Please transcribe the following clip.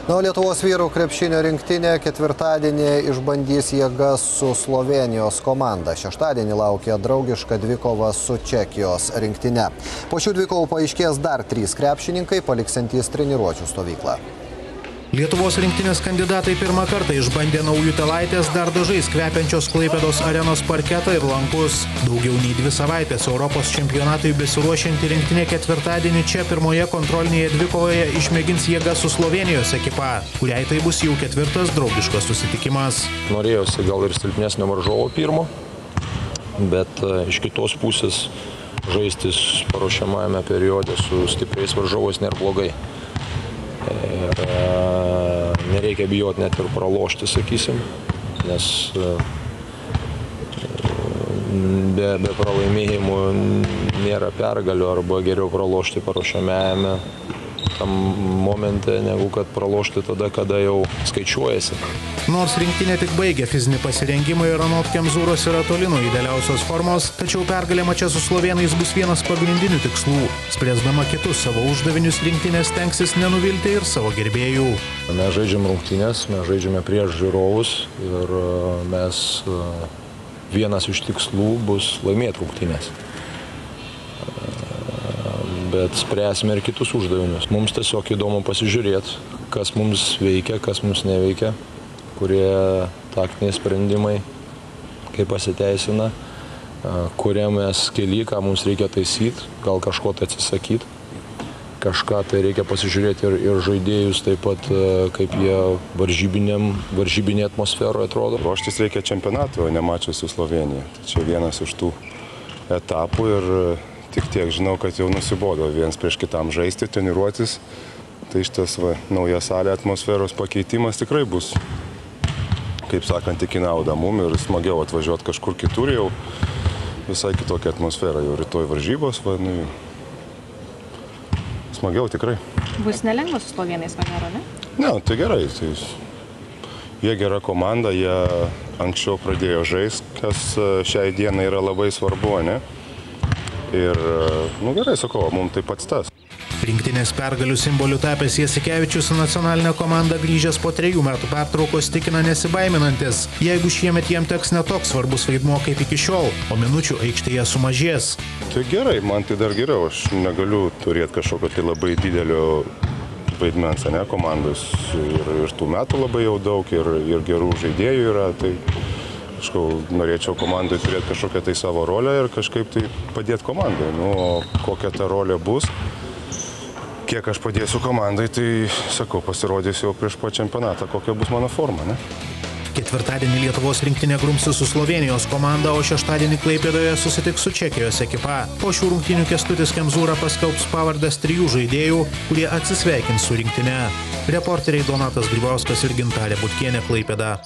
Na, Lietuvos vyrų krepšinio rinktinė ketvirtadienį išbandys jėgas su Slovėnijos komanda. Šeštadienį laukia draugiška dvikova su Čekijos rinktine. Po šių dvikovų paaiškės dar 3 krepšininkai, paliksiantys treniruočių stovyklą. Lietuvos rinktinės kandidatai pirmą kartą išbandė Naujutėlaitės dar dažais kvepiančios Klaipėdos arenos parketą ir lankus. Daugiau nei 2 savaitės Europos čempionatui besiruošianti rinktinė ketvirtadienį čia pirmoje kontrolinėje dvikovoje išmėgins jėgas su Slovėnijos ekipa, kuriai tai bus jau 4. draugiškas susitikimas. Norėjosi gal ir silpnesnio varžovo pirmo, bet iš kitos pusės žaistis paruošiamajame periode su stipriais varžovais nėra blogai. Ir nereikia bijoti net ir pralošti, sakysim, nes be pralaimėjimų nėra pergalių arba geriau pralošti paruošiamajame tam momente, negu kad pralošti tada, kada jau skaičiuojasi. Nors rinktinė tik baigė fizinį pasirengimą ir anot Kemzūros yra toli nuo idealiausios formos, tačiau pergalė mače su slovėnais bus vienas pagrindinių tikslų. Spręsdama kitus savo uždavinius, rinktinė stengsis nenuvilti ir savo gerbėjų. Mes žaidžiam rungtynes, mes žaidžiame prieš žiūrovus ir vienas iš tikslų bus laimėti rungtynes. Bet spręsime ir kitus uždavinius. Mums tiesiog įdomu pasižiūrėti, kas mums veikia, kas mums neveikia, kurie taktiniai sprendimai, kaip pasiteisina, kuriam mes kely, ką mums reikia taisyti, gal kažko tai atsisakyti. Kažką tai reikia pasižiūrėti ir žaidėjus taip pat, kaip jie varžybinė atmosferoje atrodo. Ruoštis reikia čempionato, ne mačui su Slovėnija. Tai čia vienas iš tų etapų ir tik tiek žinau, kad jau nusibodo viens prieš kitam žaisti, treniruotis. Tai šitas nauja salė, atmosferos pakeitimas tikrai bus, kaip sakant, tik į naudą mum ir smagiau atvažiuoti kažkur kitur, jau visai kitokia atmosfera. Jau rytoj varžybos, smagiau tikrai. Bus nelengva su slovėnais, ko gero, ne? Ne, tai gerai. Tai jie gera komanda, jie anksčiau pradėjo žaisti, kas šiai dienai yra labai svarbu, ne? Ir, gerai, sakau, mums tai pats tas. Rinktinės pergalių simboliu tapęs Jasikevičius nacionalinę komandą grįžęs po 3 metų pertraukos tikina nesibaiminantis. Jeigu šiemet jiem teks netoks svarbus vaidmuo kaip iki šiol, o minučių aikštėje sumažės. Tai gerai, man tai dar geriau. Aš negaliu turėti kažkokio tai labai didelio vaidmens, ne, komandos. Ir tų metų labai jau daug, ir gerų žaidėjų yra. Tai norėčiau komandai turėti kažkokią tai savo rolę ir kažkaip tai padėti komandai. Kokia ta rolė bus, kiek aš padėsiu komandai, tai, sakau, pasirodys jau prieš čempionatą, kokia bus mano forma, ne? Ketvirtadienį Lietuvos rinktinė grumsis su Slovėnijos komanda, o šeštadienį Klaipėdoje susitiks su Čekijos ekipa. Po šių rungtynių Kęstutis Kemzūra paskelbs pavardes 3 žaidėjų, kurie atsisveikins su rinktine. Reporteriai Donatas Grybauskas ir Gintarė Butkienė, Klaipėda.